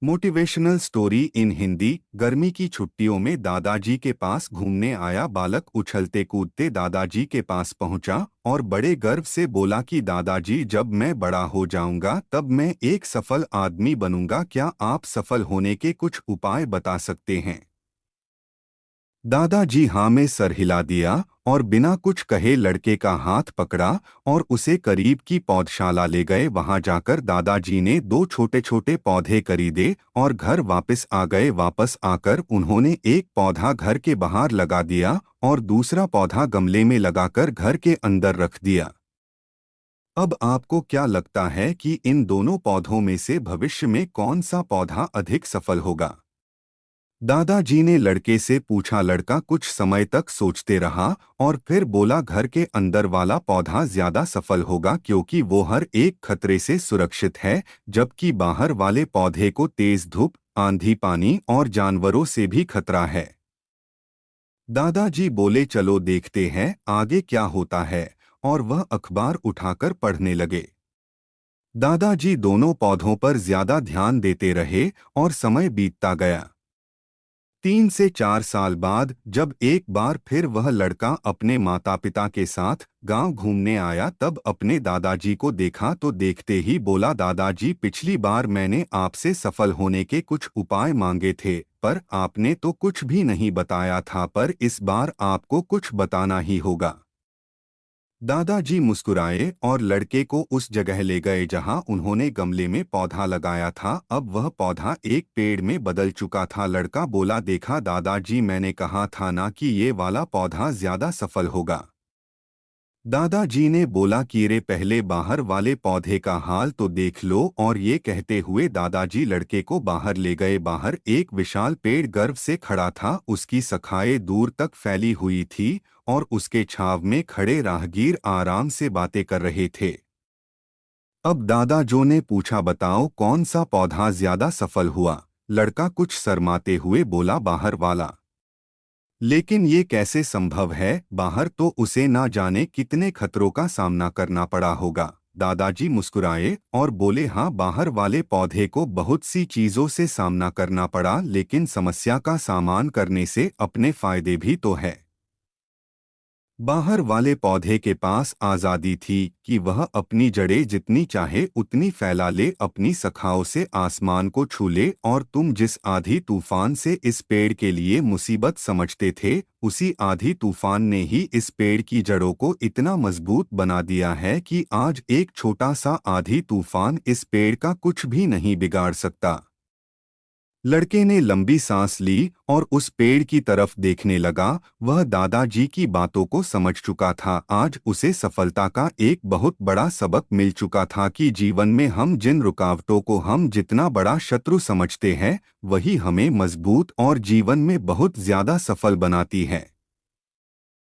Motivational story in Hindi. गर्मी की छुट्टियों में दादाजी के पास घूमने आया बालक उछलते कूदते दादाजी के पास पहुंचा और बड़े गर्व से बोला कि दादाजी, जब मैं बड़ा हो जाऊंगा तब मैं एक सफल आदमी बनूंगा। क्या आप सफल होने के कुछ उपाय बता सकते हैं? दादाजी हाँ में सर हिला दिया और बिना कुछ कहे लड़के का हाथ पकड़ा और उसे करीब की पौधशाला ले गए। वहां जाकर दादाजी ने दो छोटे छोटे पौधे खरीदे और घर वापस आ गए। वापस आकर उन्होंने एक पौधा घर के बाहर लगा दिया और दूसरा पौधा गमले में लगाकर घर के अंदर रख दिया। अब आपको क्या लगता है कि इन दोनों पौधों में से भविष्य में कौन सा पौधा अधिक सफल होगा? दादाजी ने लड़के से पूछा। लड़का कुछ समय तक सोचते रहा और फिर बोला, घर के अंदर वाला पौधा ज्यादा सफल होगा क्योंकि वो हर एक खतरे से सुरक्षित है, जबकि बाहर वाले पौधे को तेज धूप, आंधी, पानी और जानवरों से भी खतरा है। दादाजी बोले, चलो देखते हैं आगे क्या होता है, और वह अखबार उठाकर पढ़ने लगे। दादाजी दोनों पौधों पर ज्यादा ध्यान देते रहे और समय बीतता गया। 3 से 4 साल बाद जब एक बार फिर वह लड़का अपने माता पिता के साथ गांव घूमने आया, तब अपने दादाजी को देखा तो देखते ही बोला, दादाजी, पिछली बार मैंने आपसे सफल होने के कुछ उपाय मांगे थे, पर आपने तो कुछ भी नहीं बताया था, पर इस बार आपको कुछ बताना ही होगा। दादाजी मुस्कुराए और लड़के को उस जगह ले गए जहां उन्होंने गमले में पौधा लगाया था। अब वह पौधा एक पेड़ में बदल चुका था। लड़का बोला, देखा दादाजी, मैंने कहा था ना कि ये वाला पौधा ज्यादा सफल होगा। दादाजी ने बोला कि रे, पहले बाहर वाले पौधे का हाल तो देख लो। और ये कहते हुए दादाजी लड़के को बाहर ले गए। बाहर एक विशाल पेड़ गर्व से खड़ा था, उसकी शाखाएं दूर तक फैली हुई थी और उसके छाव में खड़े राहगीर आराम से बातें कर रहे थे। अब दादाजो ने पूछा, बताओ कौन सा पौधा ज्यादा सफल हुआ? लड़का कुछ शर्माते हुए बोला, बाहर वाला। लेकिन ये कैसे संभव है? बाहर तो उसे ना जाने कितने खतरों का सामना करना पड़ा होगा। दादाजी मुस्कुराए और बोले, हाँ, बाहर वाले पौधे को बहुत सी चीजों से सामना करना पड़ा, लेकिन समस्या का सामना करने से अपने फायदे भी तो है। बाहर वाले पौधे के पास आज़ादी थी कि वह अपनी जड़ें जितनी चाहे उतनी फैला ले, अपनी शाखाओं से आसमान को छू ले। और तुम जिस आधी तूफान से इस पेड़ के लिए मुसीबत समझते थे, उसी आधी तूफान ने ही इस पेड़ की जड़ों को इतना मजबूत बना दिया है कि आज एक छोटा सा आधी तूफान इस पेड़ का कुछ भी नहीं बिगाड़ सकता। लड़के ने लंबी सांस ली और उस पेड़ की तरफ देखने लगा। वह दादाजी की बातों को समझ चुका था। आज उसे सफलता का एक बहुत बड़ा सबक मिल चुका था कि जीवन में हम जिन रुकावटों को हम जितना बड़ा शत्रु समझते हैं, वही हमें मजबूत और जीवन में बहुत ज्यादा सफल बनाती है।